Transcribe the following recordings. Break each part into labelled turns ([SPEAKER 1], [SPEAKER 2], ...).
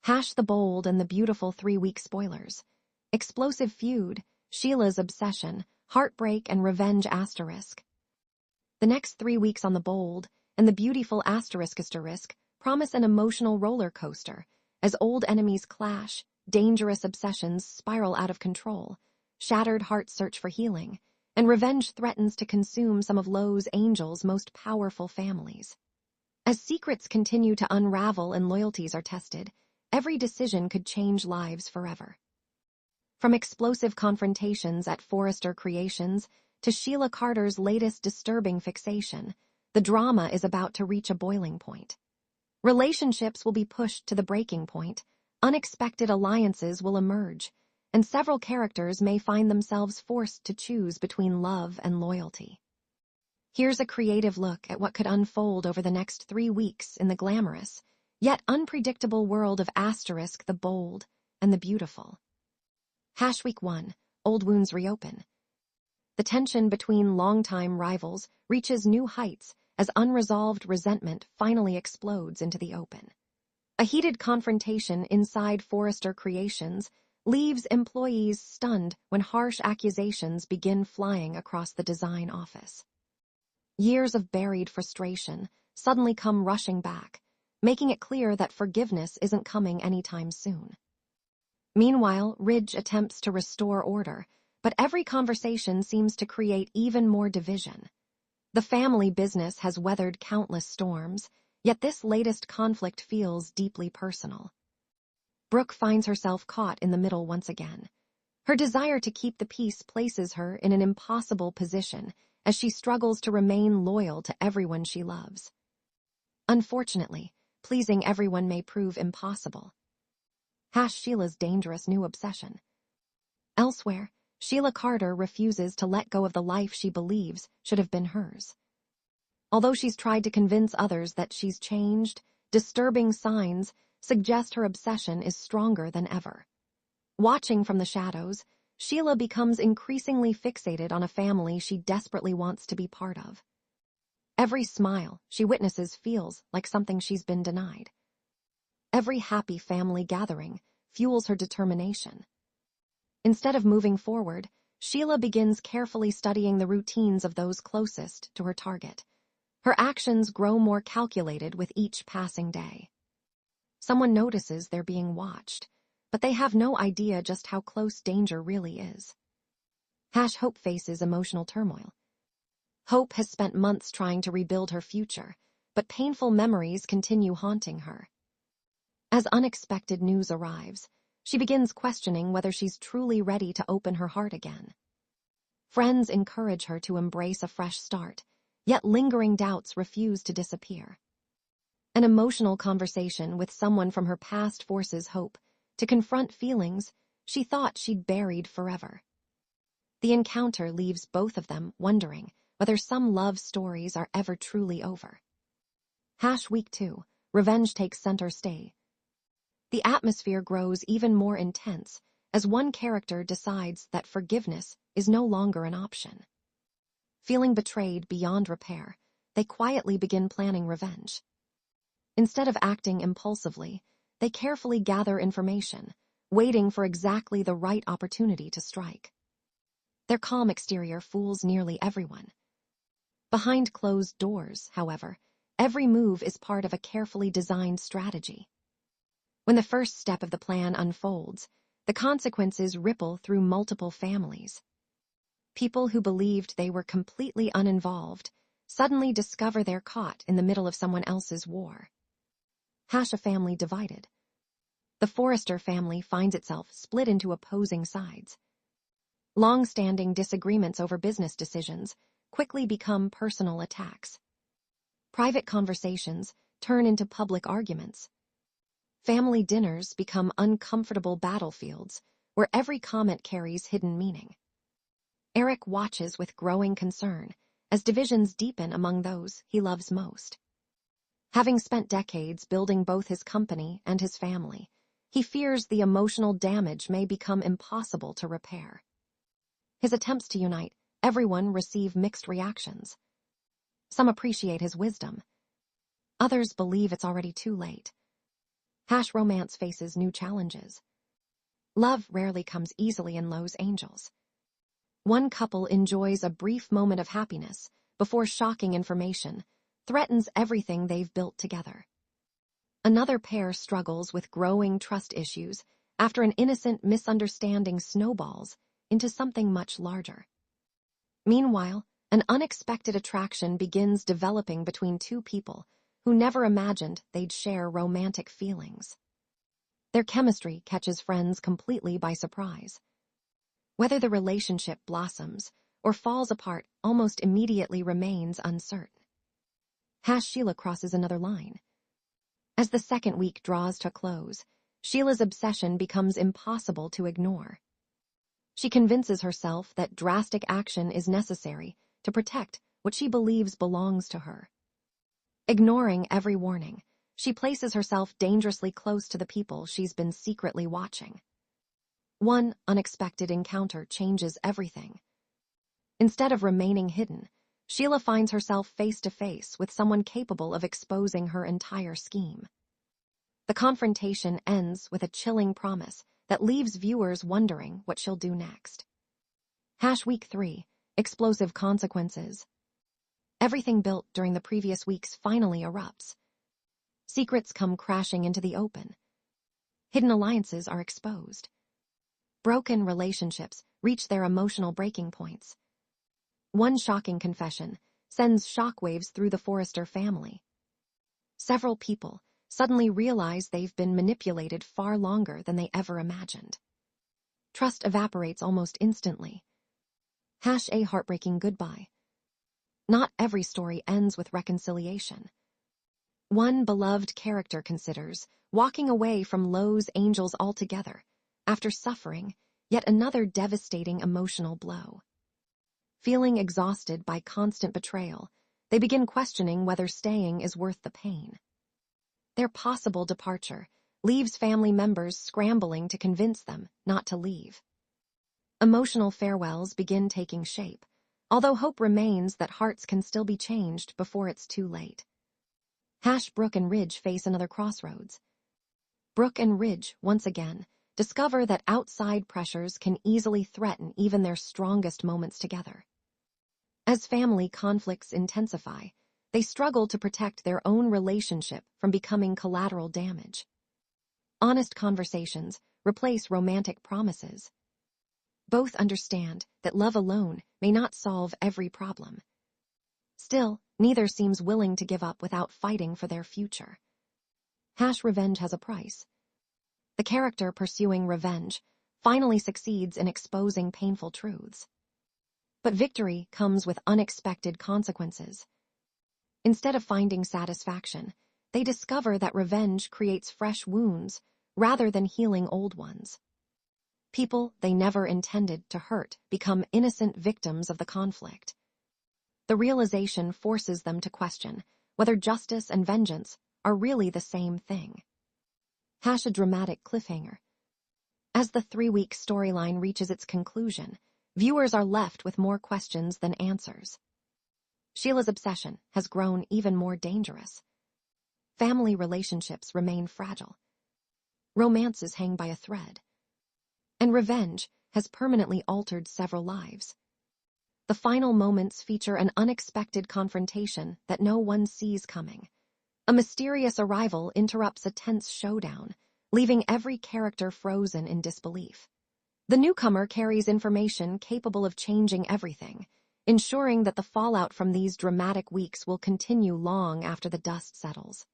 [SPEAKER 1] The Bold and the Beautiful 3-week spoilers. Explosive feud, Sheila's obsession, heartbreak and revenge asterisk. The next 3 weeks on The Bold and the Beautiful asterisk promise an emotional roller coaster as old enemies clash, dangerous obsessions spiral out of control, shattered hearts search for healing, and revenge threatens to consume some of Lowe's Angel's most powerful families. As secrets continue to unravel and loyalties are tested, every decision could change lives forever. From explosive confrontations at Forrester Creations to Sheila Carter's latest disturbing fixation, the drama is about to reach a boiling point. Relationships will be pushed to the breaking point, unexpected alliances will emerge, and several characters may find themselves forced to choose between love and loyalty. Here's a creative look at what could unfold over the next 3 weeks in the glamorous, yet unpredictable world of The Bold and the Beautiful. Week 1, Old Wounds Reopen. The tension between longtime rivals reaches new heights as unresolved resentment finally explodes into the open. A heated confrontation inside Forrester Creations leaves employees stunned when harsh accusations begin flying across the design office. Years of buried frustration suddenly come rushing back, making it clear that forgiveness isn't coming anytime soon. Meanwhile, Ridge attempts to restore order, but every conversation seems to create even more division. The family business has weathered countless storms, yet this latest conflict feels deeply personal. Brooke finds herself caught in the middle once again. Her desire to keep the peace places her in an impossible position as she struggles to remain loyal to everyone she loves. Unfortunately, pleasing everyone may prove impossible. Sheila's dangerous new obsession. Elsewhere, Sheila Carter refuses to let go of the life she believes should have been hers. Although she's tried to convince others that she's changed, disturbing signs suggest her obsession is stronger than ever. Watching from the shadows, Sheila becomes increasingly fixated on a family she desperately wants to be part of. Every smile she witnesses feels like something she's been denied. Every happy family gathering fuels her determination. Instead of moving forward, Sheila begins carefully studying the routines of those closest to her target. Her actions grow more calculated with each passing day. Someone notices they're being watched, but they have no idea just how close danger really is. Hope faces emotional turmoil. Hope has spent months trying to rebuild her future, but painful memories continue haunting her. As unexpected news arrives, she begins questioning whether she's truly ready to open her heart again. Friends encourage her to embrace a fresh start, yet lingering doubts refuse to disappear. An emotional conversation with someone from her past forces Hope to confront feelings she thought she'd buried forever. The encounter leaves both of them wondering whether some love stories are ever truly over. Week 2, Revenge takes center stage. The atmosphere grows even more intense as one character decides that forgiveness is no longer an option. Feeling betrayed beyond repair, they quietly begin planning revenge. Instead of acting impulsively, they carefully gather information, waiting for exactly the right opportunity to strike. Their calm exterior fools nearly everyone. Behind closed doors, however, every move is part of a carefully designed strategy. When the first step of the plan unfolds, the consequences ripple through multiple families. People who believed they were completely uninvolved suddenly discover they're caught in the middle of someone else's war. A family divided. The Forrester family finds itself split into opposing sides. Long-standing disagreements over business decisions quickly become personal attacks. Private conversations turn into public arguments. Family dinners become uncomfortable battlefields where every comment carries hidden meaning. Eric watches with growing concern as divisions deepen among those he loves most. Having spent decades building both his company and his family, he fears the emotional damage may become impossible to repair. His attempts to unite everyone receive mixed reactions. Some appreciate his wisdom. Others believe it's already too late. Romance faces new challenges. Love rarely comes easily in Los Angeles. One couple enjoys a brief moment of happiness before shocking information threatens everything they've built together. Another pair struggles with growing trust issues after an innocent misunderstanding snowballs into something much larger. Meanwhile, an unexpected attraction begins developing between two people who never imagined they'd share romantic feelings. Their chemistry catches friends completely by surprise. Whether the relationship blossoms or falls apart almost immediately remains uncertain. Sheila crosses another line. As the second week draws to close, Sheila's obsession becomes impossible to ignore. She convinces herself that drastic action is necessary to protect what she believes belongs to her. Ignoring every warning, she places herself dangerously close to the people she's been secretly watching. One unexpected encounter changes everything. Instead of remaining hidden, Sheila finds herself face to face with someone capable of exposing her entire scheme. The confrontation ends with a chilling promise that leaves viewers wondering what she'll do next. Week 3, Explosive Consequences. Everything built during the previous weeks finally erupts. Secrets come crashing into the open. Hidden alliances are exposed. Broken relationships reach their emotional breaking points. One shocking confession sends shockwaves through the Forrester family. Several people suddenly realize they've been manipulated far longer than they ever imagined. Trust evaporates almost instantly. A heartbreaking goodbye. Not every story ends with reconciliation. One beloved character considers walking away from Los Angeles altogether after suffering yet another devastating emotional blow. Feeling exhausted by constant betrayal, they begin questioning whether staying is worth the pain. Their possible departure leaves family members scrambling to convince them not to leave. Emotional farewells begin taking shape, although hope remains that hearts can still be changed before it's too late. Brooke and Ridge face another crossroads. Brooke and Ridge, once again, discover that outside pressures can easily threaten even their strongest moments together. As family conflicts intensify, they struggle to protect their own relationship from becoming collateral damage. Honest conversations replace romantic promises. Both understand that love alone may not solve every problem. Still, neither seems willing to give up without fighting for their future. Revenge has a price. The character pursuing revenge finally succeeds in exposing painful truths. But victory comes with unexpected consequences. Instead of finding satisfaction, they discover that revenge creates fresh wounds rather than healing old ones. People they never intended to hurt become innocent victims of the conflict. The realization forces them to question whether justice and vengeance are really the same thing. A dramatic cliffhanger. As the 3-week storyline reaches its conclusion, viewers are left with more questions than answers. Sheila's obsession has grown even more dangerous. Family relationships remain fragile. Romances hang by a thread. And revenge has permanently altered several lives. The final moments feature an unexpected confrontation that no one sees coming. A mysterious arrival interrupts a tense showdown, leaving every character frozen in disbelief. The newcomer carries information capable of changing everything, ensuring that the fallout from these dramatic weeks will continue long after the dust settles.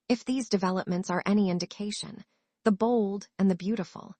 [SPEAKER 1] If these developments are any indication, the bold and the beautiful